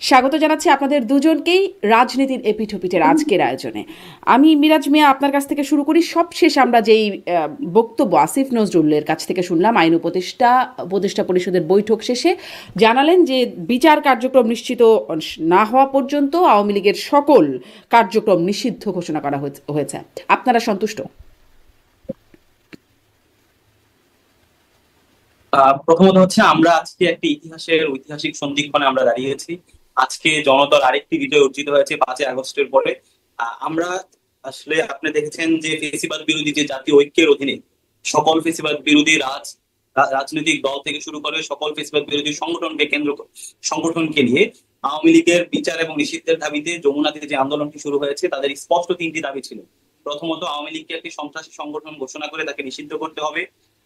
স্বাগত জানাচ্ছি আপনাদের দুজনকেই রাজনীতির এপিঠোপিটের আজকের আয়োজনে। আমি মিরাজ মিয়া আপনার কাছ থেকে শুরু করি। সবশেষ আমরা যেই বক্তব্য আসিফ নজরুলের কাছ থেকে শুনলাম, আইন উপদেষ্টা পরিষদের বৈঠক শেষে জানালেন যে বিচার কার্যক্রম নিশ্চিত না হওয়া পর্যন্ত আওয়ামী লীগের সকল কার্যক্রম নিষিদ্ধ ঘোষণা করা হয়েছে। আপনারা সন্তুষ্ট? প্রথমত হচ্ছে আমরা আজকে একটি ঐতিহাসিক সন্ধিক্ষণে আমরা দাঁড়িয়েছি। আজকে জনতার আরেকটি বিজয় অর্জিত হয়েছে 5ই আগস্টের পরে। আমরা আসলে আপনি দেখেছেন যে ফেসিবাদ বিরোধী যে জাতীয় ঐক্যের অধীনে সকল ফেসিবাদ বিরোধী রাজনৈতিক দল থেকে শুরু করে সকল ফেসিবাদ বিরোধী সংগঠনকে নিয়ে আওয়ামী লীগের বিচার এবং নিষিদ্ধের দাবিতে যমুনাতে যে আন্দোলনটি শুরু হয়েছে, তাদের স্পষ্ট তিনটি দাবি ছিল। প্রথমত, আওয়ামী লীগকে একটি সন্ত্রাসী সংগঠন ঘোষণা করে তাকে নিষিদ্ধ করতে হবে।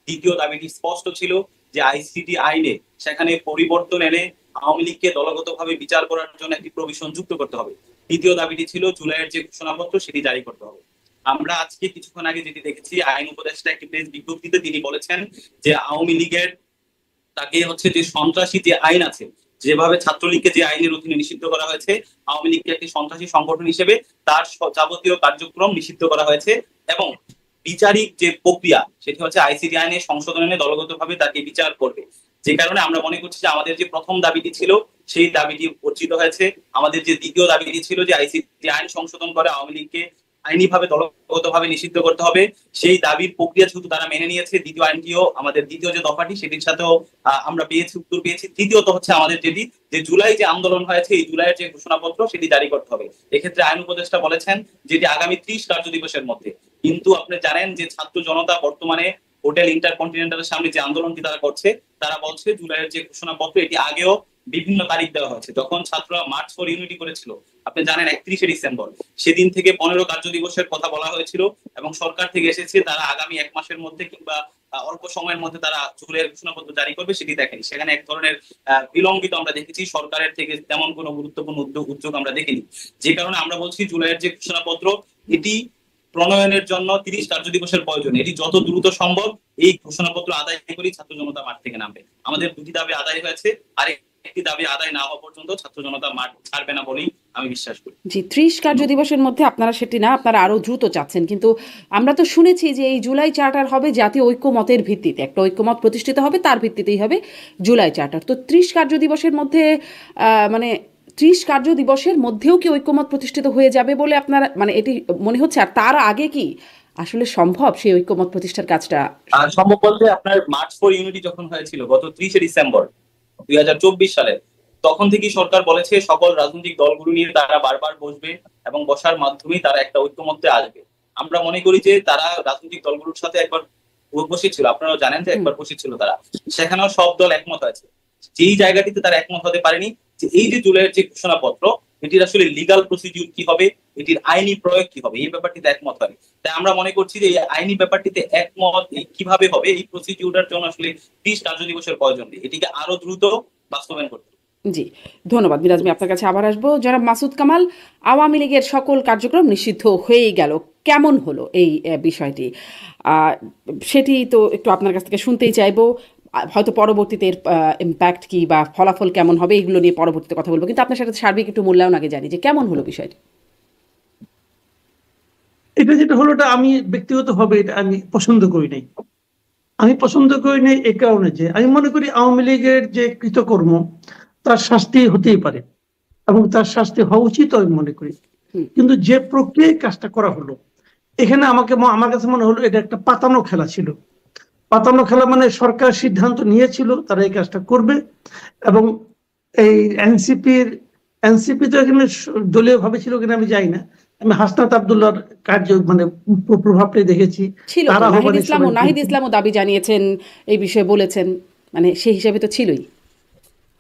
দ্বিতীয় দাবিটি স্পষ্ট ছিল যে আইসিটি আইনে সেখানে পরিবর্তন এনে আওয়ামী লীগকে দলগতভাবে বিচার করার জন্য একটি প্রভিশন যুক্ত করতে হবে। তৃতীয় দাবিটি ছিল জুলাইয়ের যে ঘোষণাপত্র সেটি জারি করতে হবে। আমরা আজকে কিছুক্ষণ আগে যেটি দেখেছি, আইন উপদেষ্টা একটি প্রেস বিজ্ঞপ্তিতে তিনি বলেছেন যে আওয়ামী লীগের তাকে হচ্ছে যে সন্ত্রাসী যে আইন আছে, যেভাবে ছাত্রলীগকে যে আইনের অধীনে নিষিদ্ধ করা হয়েছে, আওয়ামী লীগকে একটি সন্ত্রাসী সংগঠন হিসেবে তার যাবতীয় কার্যক্রম নিষিদ্ধ করা হয়েছে। এবং বিচারিক যে প্রক্রিয়া সেটি হচ্ছে আইসিটি আইনে সংশোধন এনে দলগতভাবে তাকে বিচার করবে। যে কারণে আমরা মনে করছি যে আমাদের যে প্রথম দাবিটি ছিল সেই দাবিটি অর্জিত হয়েছে। আমাদের যে দ্বিতীয় দাবিটি ছিল যে আইসিটি আইন সংশোধন করে আওয়ামী লীগকে আইনিভাবে দলগতভাবে নিষিদ্ধ করতে হবে, সেই দাবির প্রক্রিয়া শুধু তারা মেনে নিয়েছে। দ্বিতীয় আইনটিও আমাদের দ্বিতীয় যে দফাটি সেটির সাথেও আমরা উত্তর পেয়েছি। তৃতীয়ত হচ্ছে আমাদের যেটি যে জুলাই যে আন্দোলন হয়েছে, এই জুলাইয়ের যে ঘোষণাপত্র সেটি জারি করতে হবে। এক্ষেত্রে আইন উপদেষ্টা বলেছেন যেটি আগামী 30 কার্য দিবসের মধ্যে। কিন্তু আপনি জানেন যে ছাত্র জনতা বর্তমানে হোটেল ইন্টারকন্টিনেন্টালের সামনে যে আন্দোলনটি তারা করছে, তারা বলছে জুলাইয়ের যে ঘোষণাপত্র এটি আগেও বিভিন্ন তারিখ দেওয়া হয়েছে। যখন ছাত্ররা মার্চ ফর ইউনিটি করেছিল, আপনি জানেন 31শে ডিসেম্বর, সেদিন থেকে 15 কার্য দিবসের কথা বলা হয়েছিল এবং সরকার থেকে এসেছে তারা আগামী 1 মাসের মধ্যে কিংবা অল্প সময়ের মধ্যে তারা জুলাইয়ের ঘোষণাপত্র জারি করবে, সেটি দেখেনি। সেখানে এক ধরনের বিলম্বিত আমরা দেখেছি, সরকারের থেকে তেমন কোনো গুরুত্বপূর্ণ উদ্যোগ আমরা দেখিনি। যে কারণে আমরা বলছি জুলাইয়ের যে ঘোষণাপত্র এটি প্রণয়নের জন্য 30 কার্য দিবসের প্রয়োজন। এটি যত দ্রুত সম্ভব এই ঘোষণাপত্র আদায় করি ছাত্র জনতা মাঠ থেকে নামবে। আমাদের দুটি দাবি আদায় হয়েছে, আর একটি দাবি আদায় না হওয়া পর্যন্ত ছাত্র জনতা মাঠ ছাড়বে না বলেই আমি বিশ্বাস করি। জি, 30 কার্য দিবসের মধ্যে আপনারা সেটি না, আপনারা আরো দ্রুত চাচ্ছেন। কিন্তু আমরা তো শুনেছি যে এই জুলাই চার্টার হবে জাতীয় ঐক্যমতের ভিত্তিতে, একটা ঐক্যমত প্রতিষ্ঠিত হবে, তার ভিত্তিতেই হবে জুলাই চার্টার। তো 30 কার্য দিবসের মধ্যে মানে 30 কার্য দিবসের মধ্যেও কি ঐক্যমত প্রতিষ্ঠিত হয়ে যাবে বলে আপনারা মানে এটি মনে হচ্ছে? আর তার আগে কি আসলে সম্ভব সেই ঐক্যমত প্রতিষ্ঠার কাজটা? সম্ভব বলতে আপনার মার্চ ফর ইউনিটি যখন হয়েছিল গত 30শে ডিসেম্বর 2024 সালে, তখন থেকেই সরকার বলেছে সকল রাজনৈতিক দলগুলো নিয়ে তারা বারবার বসবে এবং বসার মাধ্যমেই তারা একটা ঐক্যমত্যে আসবে। আমরা মনে করি যে তারা রাজনৈতিক দলগুলোর সাথে একবার বসেছিল, আপনারাও জানেন যে একবার বসেছিল তারা, সেখানেও সব দল একমত আছে। যেই জায়গাটিতে তারা একমত হতে পারেনি যে এই যে জুলাইয়ের যে ঘোষণাপত্র এটির আসলে লিগাল প্রসিডিউর কি হবে, এটির আইনি প্রয়োগ কি হবে, এই ব্যাপারটিতে একমত হয়নি। তাই আমরা মনে করছি যে এই আইনি ব্যাপারটিতে একমত কিভাবে হবে, এই প্রসিডিউরের জন্য আসলে 30 কার্য দিবসের প্রয়োজন নেই, এটিকে আরো দ্রুত বাস্তবায়ন করতে। জি, ধন্যবাদ মিরাজ। আমি আপনার কাছে আবার আসবো। যারা মাসুদ কামাল, আওয়ামী লীগের সকল কার্যক্রম নিষিদ্ধ হয়েই গেল, কেমন হলো এই বিষয়টি? সেটি তো একটু আপনার কাছ থেকে শুনতেই চাইবো। হয়তো পরবর্তীতে এর ইম্প্যাক্ট কি বা ফলাফল কেমন হবে এগুলো নিয়ে পরবর্তীতে কথা বলবো, কিন্তু আপনার সাথে সার্বিক একটু মূল্যায়ন আগে জানি যে কেমন হলো বিষয়টি। এটা যেটা হলো, এটা আমি ব্যক্তিগতভাবে এটা আমি পছন্দ করি নাই। এই কারণে যে আমি মনে করি আওয়ামী লীগের যে কৃতকর্ম তার শাস্তি হতেই পারে এবং তার শাস্তি হওয়া উচিত আমি মনে করি। কিন্তু যে প্রক্রিয়ায় কাজটা করা হলো, এখানে আমার কাছে মনে হলো এটা একটা পাতানো খেলা ছিল। পাতানো খেলা মানে সরকার সিদ্ধান্ত নিয়েছিল তারা এই কাজটা করবে এবং এই এনসিপি তো এখানে দলীয় ভাবে ছিল কিনা আমি জানি না। আমি হাসনাত আব্দুল্লাহর কার্য মানে প্রভাবটাই দেখেছি। নাহিদ ইসলামও দাবি জানিয়েছেন, এই বিষয়ে বলেছেন, মানে সেই হিসাবে তো ছিলই।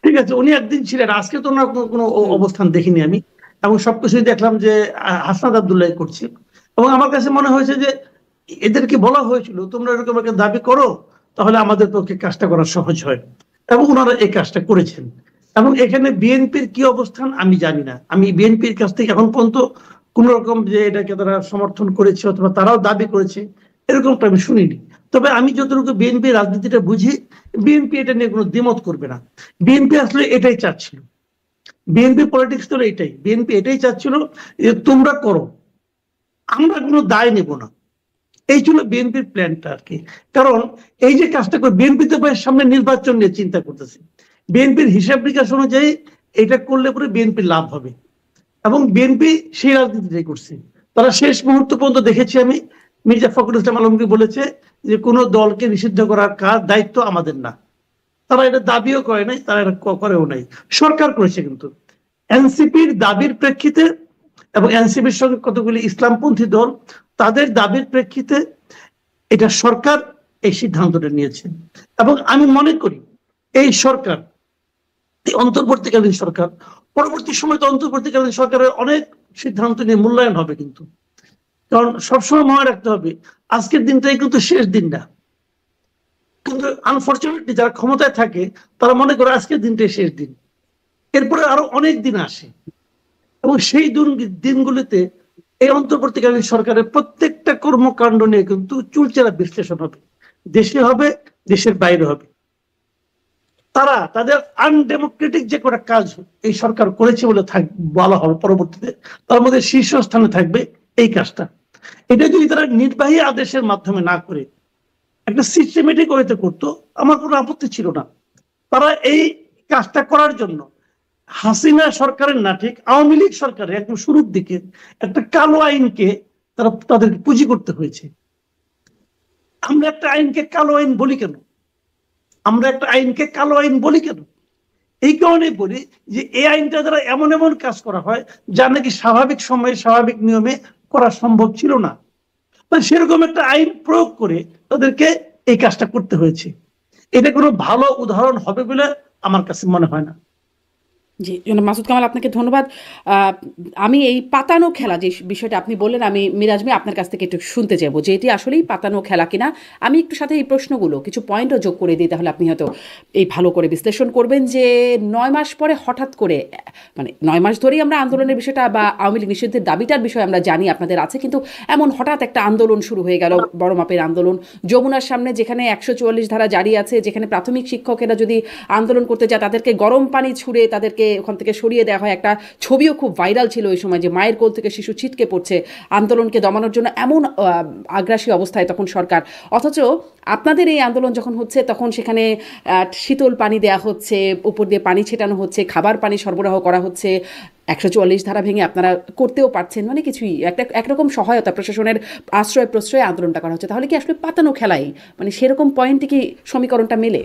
ঠিক আছে, উনি একদিন ছিলেন, আজকে তো ওনার কোনো অবস্থান দেখিনি আমি, এবং সবকিছুই দেখলাম যে হাসনাত আব্দুল্লাহ করছে। এবং আমার কাছে মনে হয়েছে যে এদেরকে বলা হয়েছিল তোমরা এরকম একটা দাবি করো, তাহলে আমাদের পক্ষে কাজটা করা সহজ হয়, এবং ওনারা এই কাজটা করেছেন। এবং এখানে বিএনপির কি অবস্থান আমি জানি না। আমি বিএনপির কাছ থেকে এখন পর্যন্ত কোন রকম যে এটাকে তারা সমর্থন করেছে অথবা তারাও দাবি করেছে এরকমটা আমি শুনিনি। তবে আমি যতটুকু বিএনপি রাজনীতিটা বুঝি, বিএনপি এটা নিয়ে কোনো দ্বিমত করবে না। বিএনপি আসলে এটাই চাচ্ছিল বিএনপি পলিটিক্স তো এটাই, বিএনপি এটাই চাচ্ছিল যে তোমরা করো, আমরা কোনো দায় নেব না। এই ছিল বিএনপির প্ল্যানটা আর কি। কারণ এই যে কাজটা করে বিএনপি তো সামনে নির্বাচন নিয়ে চিন্তা করতেছে, বিএনপির হিসাব নিকাশ অনুযায়ী এটা করলে পরে বিএনপির লাভ হবে, এবং বিএনপি সেই রাজনীতিটাই করছে। তারা শেষ মুহূর্ত পর্যন্ত দেখেছি আমি, মির্জা ফখরুল ইসলাম আলমগীর বলেছে যে কোনো দলকে নিষিদ্ধ করার দায়িত্ব আমাদের না। তারা এটা দাবিও করে নাই, তারা এটা করেও নাই, সরকার করেছে। কিন্তু এনসিপির দাবির প্রেক্ষিতে এবং এনসিপির সঙ্গে কতগুলি ইসলামপন্থী দল, তাদের দাবির প্রেক্ষিতে এটা সরকার এই সিদ্ধান্তটা নিয়েছে। এবং আমি মনে করি এই সরকার, এই অন্তর্বর্তীকালীন সরকার, পরবর্তী সময় তো অন্তর্বর্তীকালীন সরকারের অনেক সিদ্ধান্ত নিয়ে মূল্যায়ন হবে। কিন্তু কারণ সবসময় মনে রাখতে হবে আজকের দিনটাই কিন্তু শেষ দিন না। কিন্তু আনফরচুনেটলি যারা ক্ষমতায় থাকে তারা মনে করে আজকের দিনটাই শেষ দিন, এরপরে আরো অনেক দিন আসে, এবং সেই দিনগুলিতে এই অন্তর্বর্তীকালীন সরকারের প্রত্যেকটা কর্মকাণ্ড নিয়ে কিন্তু চুলচেরা বিশ্লেষণ হবে, দেশে হবে, দেশের বাইরে হবে। তারা তাদের আনডেমোক্রেটিক যে কটা কাজ এই সরকার করেছে বলে বলা হবে পরবর্তীতে, তার মধ্যে শীর্ষস্থানে থাকবে এই কাজটা। এটা যদি তারা নির্বাহী আদেশের মাধ্যমে না করে একটা সিস্টেমেটিক ওয়েতে করতো, আমার কোনো আপত্তি ছিল না। তারা এই কাজটা করার জন্য হাসিনা সরকারের না, ঠিক আওয়ামী লীগ সরকারের একদম শুরুর দিকে একটা কালো আইনকে তারা তাদেরকে পুঁজি করতে হয়েছে। আমরা একটা আইনকে কালো আইন বলি কেন? আমরা একটা আইনকে কালো আইন বলি কেন? এই কারণে বলি যে এই আইনটা দ্বারা এমন এমন কাজ করা হয় যা নাকি স্বাভাবিক সময়ে স্বাভাবিক নিয়মে করা সম্ভব ছিল না। সেরকম একটা আইন প্রয়োগ করে তাদেরকে এই কাজটা করতে হয়েছে। এটা কোনো ভালো উদাহরণ হবে বলে আমার কাছে মনে হয় না। জি, মাসুদ কামাল, আপনাকে ধন্যবাদ। আমি এই পাতানো খেলা যে বিষয়টা আপনি বললেন, আমি মিরাজ ভাই আপনার কাছ থেকে একটু শুনতে চাইবো যে এটি আসলেই পাতানো খেলা কিনা। আমি একটু সাথে এই প্রশ্নগুলো কিছু পয়েন্টও যোগ করে দিই, তাহলে আপনি হয়তো এই ভালো করে বিশ্লেষণ করবেন যে 9 মাস পরে হঠাৎ করে, মানে 9 মাস ধরেই আমরা আন্দোলনের বিষয়টা বা আওয়ামী লীগ নিষিদ্ধের দাবিটার বিষয় আমরা জানি আপনাদের আছে, কিন্তু এমন হঠাৎ একটা আন্দোলন শুরু হয়ে গেল, বড় মাপের আন্দোলন যমুনার সামনে, যেখানে 144 ধারা জারি আছে, যেখানে প্রাথমিক শিক্ষকেরা যদি আন্দোলন করতে যায় তাদেরকে গরম পানি ছুড়ে তাদেরকে ওখান থেকে সরিয়ে দেওয়া হয়। একটা ছবিও খুব ভাইরাল ছিল ওই সময়, যে মায়ের কোল থেকে শিশু ছিটকে পড়ছে আন্দোলনকে দমানোর জন্য, এমন আগ্রাসী অবস্থায় তখন সরকার। অথচ আপনাদের এই আন্দোলন যখন হচ্ছে তখন সেখানে শীতল পানি দেয়া হচ্ছে, উপর দিয়ে পানি ছেটানো হচ্ছে, খাবার পানি সরবরাহ করা হচ্ছে, 144 ধারা ভেঙে আপনারা করতেও পারছেন, মানে কিছুই একটা একরকম সহায়তা, প্রশাসনের আশ্রয় প্রশ্রয়ে আন্দোলনটা করা হচ্ছে। তাহলে কি আসলে পাতানো খেলাই, মানে সেরকম পয়েন্টে কি সমীকরণটা মেলে?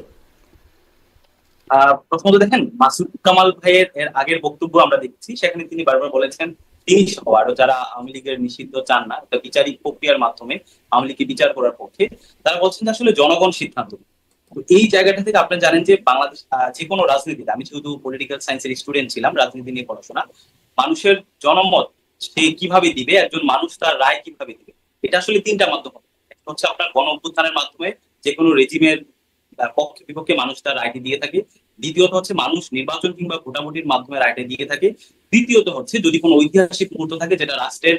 প্রথমত দেখেন, মাসুদ কামাল ভাইয়ের এর আগের বক্তব্য আমরা দেখছি, সেখানে তিনি বারবার বলেছেন তিনি সহ আরো যারা আওয়ামী লীগের নিষিদ্ধ চান না, একটা বিচারিক প্রক্রিয়ার মাধ্যমে আওয়ামী লীগকে বিচার করার পক্ষে, তারা বলছেন যে আসলে জনগণ সিদ্ধান্ত। তো এই জায়গাটা থেকে আপনি জানেন যে বাংলাদেশ যে কোনো রাজনীতিতে, আমি যেহেতু পলিটিক্যাল সায়েন্সের স্টুডেন্ট ছিলাম, রাজনীতি নিয়ে পড়াশোনা, মানুষের জনমত সে কিভাবে দিবে, একজন মানুষ তার রায় কিভাবে দিবে, এটা আসলে তিনটা মাধ্যম। একটা হচ্ছে আপনার গণ অভ্যুত্থানের মাধ্যমে যে কোনো রেজিমের পক্ষে বিপক্ষে মানুষ তার রায়টি দিয়ে থাকে। দ্বিতীয়ত হচ্ছে মানুষ নির্বাচন কিংবা ভোটাভুটির মাধ্যমে রায়টা দিয়ে থাকে। তৃতীয়ত হচ্ছে যদি কোনো ঐতিহাসিক মুহূর্ত থাকে যেটা রাষ্ট্রের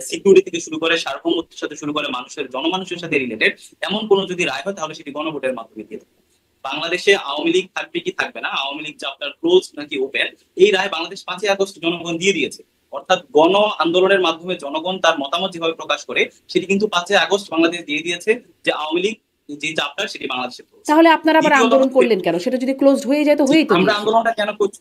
সিকিউরিটি থেকে শুরু করে সার্বভৌমত্বের সাথে শুরু করে মানুষের জনমানুষের সাথে রিলেটেড, এমন কোনো যদি রায় হয় তাহলে সেটি গণভোটের মাধ্যমে দিয়ে থাকে। বাংলাদেশে আওয়ামী লীগ থাকবে কি থাকবে না, আওয়ামী লীগ যে আপনার ক্লোজ নাকি ওপেন, এই রায় বাংলাদেশ 5ই আগস্ট জনগণ দিয়ে দিয়েছে। অর্থাৎ গণ আন্দোলনের মাধ্যমে জনগণ তার মতামত যেভাবে প্রকাশ করে সেটি কিন্তু 5ই আগস্ট বাংলাদেশ দিয়ে দিয়েছে যে আওয়ামী লীগ যে চাপটা সেটি বাংলাদেশে। তাহলে আপনারা আবার আন্দোলন করলেন কেন? সেটা যদি ক্লোজড হয়ে যায় তো হয়েই তো। আমরা আন্দোলনটা কেন করছি?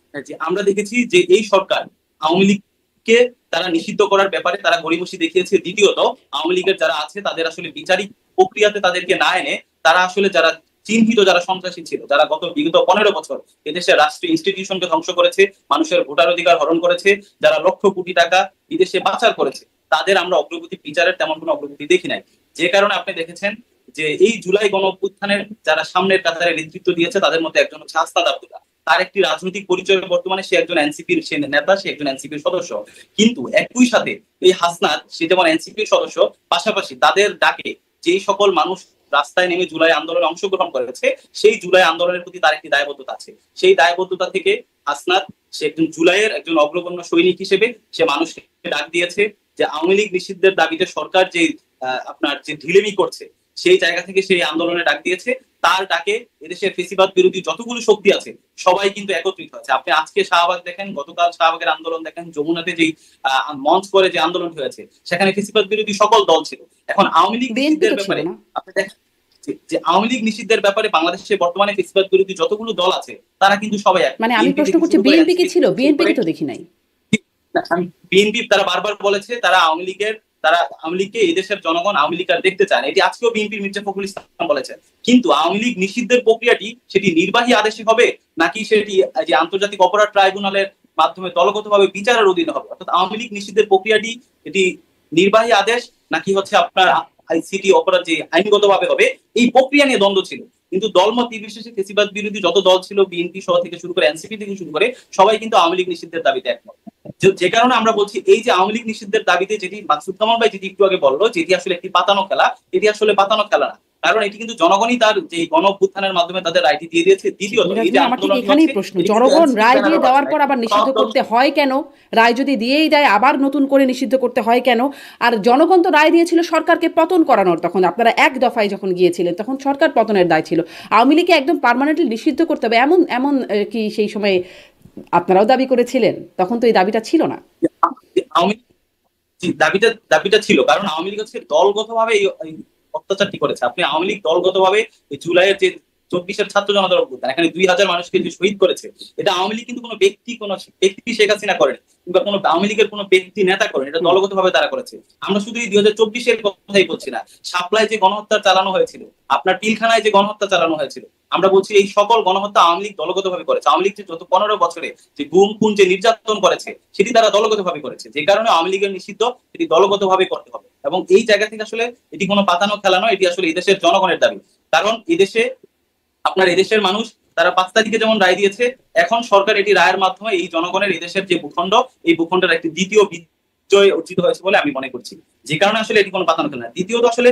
আমরা দেখেছি যে এই সরকার আওয়ামী লীগকে তারা নিষিদ্ধ করার ব্যাপারে তারা গড়িমসি দেখিয়েছে। দ্বিতীয়ত আওয়ামী লীগের যারা আছে তাদের আসলে বিচারিক প্রক্রিয়াতে তাদেরকে না এনে তারা আসলে যারা চিহ্নিত যারা সন্ত্রাসী ছিল, যারা বিগত 15 বছর এদেশের রাষ্ট্রীয় ইনস্টিটিউশনকে ধ্বংস করেছে, মানুষের ভোটার অধিকার হরণ করেছে, যারা লক্ষ কোটি টাকা বিদেশে পাচার করেছে, তাদের আমরা অগ্রগতি বিচারের তেমন কোনো অগ্রগতি দেখি নাই। যে কারণে আপনি দেখেছেন যে এই জুলাই গণ অভ্যুত্থানের যারা সামনের কাতারে নেতৃত্ব দিয়েছে তাদের মধ্যে একজন হচ্ছে হাসনাত আব্দুল্লাহ। তার একটি রাজনৈতিক পরিচয় বর্তমানে সে একজন এনসিপির নেতা, সে একজন এনসিপির সদস্য। কিন্তু একই সাথে এই হাসনাত, সে যেমন এনসিপির সদস্য, পাশাপাশি তাদের ডাকে যেই সকল মানুষ রাস্তায় নেমে জুলাই আন্দোলনে অংশগ্রহণ করেছে, সেই জুলাই আন্দোলনের প্রতি তার একটি দায়বদ্ধতা আছে। সেই দায়বদ্ধতা থেকে হাসনাত, সে একজন জুলাইয়ের একজন অগ্রগণ্য সৈনিক হিসেবে সে মানুষকে ডাক দিয়েছে যে আওয়ামী লীগ নিষিদ্ধের দাবিতে সরকার যে আপনার যে ঢিলেমি করছে, সেই জায়গা থেকে সেই আন্দোলনে ডাক দিয়েছে তার ডাকে এদেশের ফেসিবাদ বিরোধী যতগুলো শক্তি আছে সবাই কিন্তু একত্রিত হয়েছে। আপনি আজকে শাহবাগ দেখেন, গতকাল শাহবাগের আন্দোলন দেখেন, যমুনাতে যেই মঞ্চ করে যে আন্দোলন হয়েছে সেখানে ফেসিবাদ বিরোধী সকল দল ছিল। এখন আওয়ামী লীগ নিষিদ্ধের ব্যাপারে আপনি দেখেন যে আওয়ামী লীগ নিষিদ্ধের ব্যাপারে বাংলাদেশে বর্তমানে ফেসিবাদ বিরোধী যতগুলো দল আছে তারা কিন্তু সবাই এক। মানে আমি প্রশ্ন করছি, বিএনপি কি ছিল? বিএনপি কে তো দেখি নাই। বিএনপি তারা বারবার বলেছে তারা আওয়ামী লীগকে এই দেশের জনগণ আওয়ামী লীগ আর দেখতে চান, এটি আজকেও বিএনপির মির্জা ফখরুল ইসলাম বলেছে। কিন্তু আওয়ামী লীগ নিষিদ্ধের প্রক্রিয়াটি সেটি নির্বাহী আদেশে হবে নাকি সেটি যে আন্তর্জাতিক অপরাধ ট্রাইব্যুনালের মাধ্যমে দলগতভাবে বিচারের অধীনে হবে? অর্থাৎ আওয়ামী লীগ নিষিদ্ধের প্রক্রিয়াটি এটি নির্বাহী আদেশ নাকি হচ্ছে আপনার আইসিটি অপরাধ যে আইনগতভাবে হবে, এই প্রক্রিয়া নিয়ে দ্বন্দ্ব ছিল। কিন্তু দলমত নির্বিশেষে ফেসিবাদ বিরোধী যত দল ছিল, বিএনপি সহ থেকে শুরু করে এনসিপি থেকে শুরু করে সবাই কিন্তু আওয়ামী লীগ নিষিদ্ধের দাবিতে একমত। যে কারণে আমরা বলছি এই যে আওয়ামী লীগ নিষিদ্ধের দাবিতে যেটি মাকসুদ কামাল ভাই যেটি একটু আগে বললো যেটি আসলে একটি পাতানো খেলা, এটি আসলে পাতানো খেলা না, কারণ এটি কিন্তু জনগণই তার যে গণ অভ্যুত্থানের মাধ্যমে তাদের রায়টি দিয়ে দিয়েছে। দ্বিতীয়ত আমার ঠিক এখানেই প্রশ্ন, জনগণ রায় দিয়ে দেওয়ার পর আবার নিষিদ্ধ করতে হয় কেন? রায় যদি দিয়েই দেয় আবার নতুন করে নিষিদ্ধ করতে হয় কেন? আর জনগণ তো রায় দিয়েছিল সরকারকে পতন করানোর, তখন আপনারা এক দফায় যখন গিয়েছিলেন তখন সরকার পতনের দায় ছিল। আওয়ামী লীগকে একদম পার্মানেন্টলি নিষিদ্ধ করতে হবে এমন কি সেই সময় আপনারাও দাবি করেছিলেন? তখন তো এই দাবিটা ছিল না। দাবিটা ছিল কারণ আওয়ামী লীগ হচ্ছে দলগতভাবে এই অত্যাচারটি করেছে। আপনি আওয়ামী লীগ দলগতভাবে জুলাইয়ের যে 24-এর ছাত্র জনতার অভ্যুত্থান, এখানে 2000 মানুষকে যে শহীদ করেছে, এটা আওয়ামী লীগ কিন্তু কোনো ব্যক্তি শেখ হাসিনা করেনি কিংবা কোনো আওয়ামী লীগের কোনো ব্যক্তি নেতা করেন, এটা দলগতভাবে তারা করেছে। আমরা শুধু এই 2024-এর কথাই বলছি না, শাপলায় যে গণহত্যা চালানো হয়েছিল, আপনার পিলখানায় যে গণহত্যা চালানো হয়েছিল, আমরা বলছি এই সকল গণহত্যা আওয়ামী লীগ দলগতভাবে করেছে। আওয়ামী লীগ যে যত 15 বছরে যে গুম খুন যে নির্যাতন করেছে সেটি তারা দলগতভাবে করেছে। যে কারণে আওয়ামী লীগের নিষিদ্ধ এটি দলগতভাবে করতে হবে। এবং এই জায়গা থেকে আসলে এটি কোনো পাতানো খেলা নয়, এটি আসলে এই দেশের জনগণের দাবি। কারণ এদেশের মানুষ তারা 5 তারিখে যেমন রায় দিয়েছে, এখন সরকার এটি রায়ের মাধ্যমে এই জনগণের এই দেশের যে ভূখণ্ড, এই ভূখণ্ডের একটি দ্বিতীয় বিজয় অর্জিত হয়েছে বলে আমি মনে করছি। যে কারণে আসলে এটি কোনো পাতানো খেলা না। দ্বিতীয়ত আসলে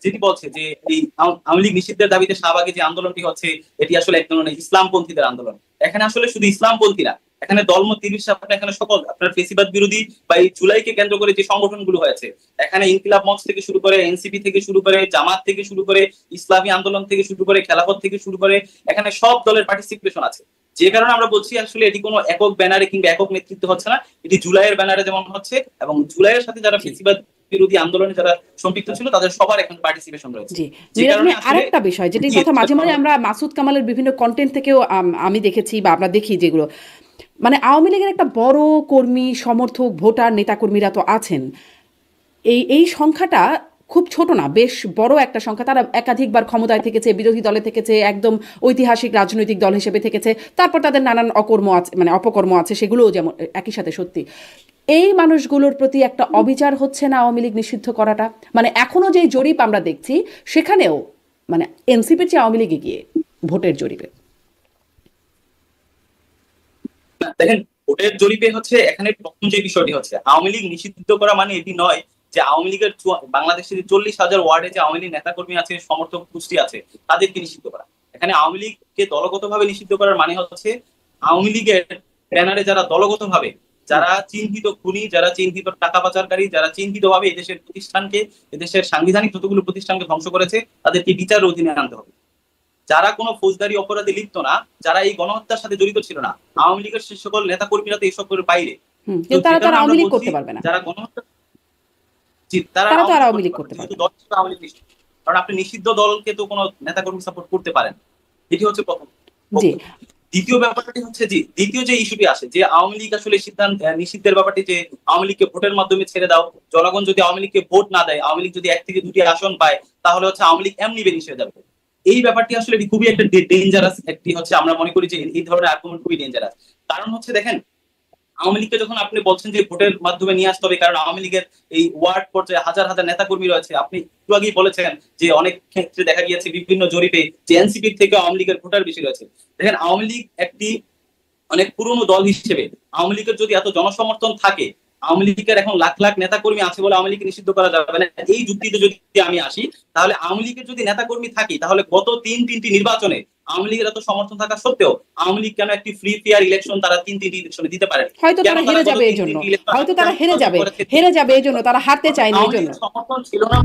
যেটি বলছে যে এই আওয়ামী লীগ নিষিদ্ধের দাবিতে শাহবাগে যে আন্দোলনটি হচ্ছে এটি আসলে এক ধরনের ইসলামপন্থীদের আন্দোলন। এখানে আসলে শুধু ইসলামপন্থী না, এখানে দলমত নির্বিশেষে এখানে সকল আপনার ফেসিবাদ বিরোধী বা এই জুলাইকে কেন্দ্র করে যে সংগঠনগুলো হয়েছে, এখানে ইনকিলাব মঞ্চ থেকে শুরু করে, এনসিপি থেকে শুরু করে, জামাত থেকে শুরু করে, ইসলামী আন্দোলন থেকে শুরু করে, খেলাফত থেকে শুরু করে, এখানে সব দলের পার্টিসিপেশন আছে। যে কারণে আমরা বলছি আসলে এটি কোনো একক ব্যানারে কিংবা একক নেতৃত্ব হচ্ছে না, এটি জুলাইয়ের ব্যানারে যেমন হচ্ছে এবং জুলাইয়ের সাথে যারা ফেসিবাদ বিরোধী আন্দোলনে যারা সম্পৃক্ত ছিল তাদের সবার এখন পার্টিসিপেশন রয়েছে। আরেকটা বিষয় যেটি কথা মাঝে মাঝে আমরা মাসুদ কামালের বিভিন্ন কন্টেন্ট থেকেও আমি দেখেছি বা আমরা দেখি, যেগুলো মানে আওয়ামী লীগের একটা বড় কর্মী সমর্থক ভোটার নেতাকর্মীরা তো আছেন, এই সংখ্যাটা খুব ছোট না, বেশ বড় একটা সংখ্যা। তারা একাধিকবার ক্ষমতায় থেকেছে, বিরোধী দলে থেকেছে, একদম ঐতিহাসিক রাজনৈতিক দল হিসেবে থেকেছে, তারপর তাদের নানান অকর্ম আছে, মানে অপকর্ম আছে, সেগুলোও যেমন একই সাথে সত্যি। এই মানুষগুলোর প্রতি একটা অবিচার হচ্ছে না আওয়ামী লীগ নিষিদ্ধ করাটা? মানে এখনো যেই জরিপ আমরা দেখছি সেখানেও মানে এনসিপির চেয়ে আওয়ামী লীগ এগিয়ে ভোটের জরিপে। দেখেন, ভোটের জরিপে হচ্ছে এখানে প্রথম যে বিষয়টি হচ্ছে আওয়ামী লীগ নিষিদ্ধ করা মানে এটি নয় যে আওয়ামী লীগের বাংলাদেশের 40,000 ওয়ার্ডে যে আওয়ামী লীগ নেতাকর্মী আছে, সমর্থক গোষ্ঠী আছে, তাদেরকে নিষিদ্ধ করা। এখানে আওয়ামী লীগকে দলগতভাবে নিষিদ্ধ করার মানে হচ্ছে আওয়ামী লীগের ব্যানারে যারা দলগতভাবে, যারা চিহ্নিত খুনি, যারা চিহ্নিত টাকা পাচারকারী, যারা চিহ্নিত ভাবে এদেশের প্রতিষ্ঠানকে, এদেশের সাংবিধানিক যতগুলো প্রতিষ্ঠানকে ধ্বংস করেছে, তাদেরকে বিচারের অধীনে আনতে হবে। যারা কোনো ফৌজদারি অপরাধে লিপ্ত না, যারা এই গণহত্যার সাথে জড়িত ছিল না, আওয়ামী লীগের সে সকল নেতা কর্মীরা তো এইসব করে বাইরে, তারা আওয়ামী লীগ করতে পারবে না। যারা গণহত্যা আওয়ামী লীগ করতে পারবে, কারণ আপনি নিষিদ্ধ দলকে তো কোনো নেতা কর্মী সাপোর্ট করতে পারেন। এটি হচ্ছে প্রথম। দ্বিতীয় ব্যাপারটি হচ্ছে দ্বিতীয় যে ইস্যুটি আসে যে আওয়ামী লীগ আসলে সিদ্ধান্ত নিষিদ্ধের ব্যাপারটি, যে আওয়ামী লীগকে ভোটের মাধ্যমে ছেড়ে দাও, জনগণ যদি আওয়ামী লীগকে ভোট না দেয়, আওয়ামী লীগ যদি 1 থেকে 2টি আসন পায়, তাহলে হচ্ছে আওয়ামী লীগ এমনি বেরিয়ে যাবে। এই ব্যাপারটি আসলে খুবই একটা ডেঞ্জারাস একটি হচ্ছে, আমরা মনে করি যে এই ধরনের আক্রমণ খুবই ডেঞ্জারাস। কারণ হচ্ছে দেখেন, আওয়ামী লীগকে যখন আপনি বলছেন যে ভোটের মাধ্যমে নিয়ে আসতে হবে, কারণ আওয়ামী লীগের এই ওয়ার্ড পর্যায়ে হাজার হাজার নেতাকর্মী রয়েছে। আপনি একটু আগেই বলেছেন যে অনেক ক্ষেত্রে দেখা গিয়েছে বিভিন্ন জরিপে যে এনসিপির থেকে আওয়ামী লীগের ভোটার বেশি রয়েছে। দেখেন, আওয়ামী লীগ একটি অনেক পুরনো দল হিসেবে আওয়ামী লীগের যদি এত জনসমর্থন থাকে, আওয়ামী লীগের এখন লাখ লাখ নেতাকর্মী আছে বলে আওয়ামী লীগ নিষিদ্ধ করা যাবে না, এই যুক্তিতে যদি আমি আসি, তাহলে আওয়ামী লীগের যদি নেতাকর্মী থাকি, তাহলে গত 3টি নির্বাচনে আওয়ামী লীগের এত সমর্থন থাকা সত্ত্বেও আওয়ামী লীগ কেন একটি ফ্রি ফেয়ার ইলেকশন তারা 3টি ইলেকশনে দিতে পারে? হয়তো তারা হেরে যাবে এই জন্য, তারা হারতে চায়নি এই জন্য। সমর্থন ছিল না।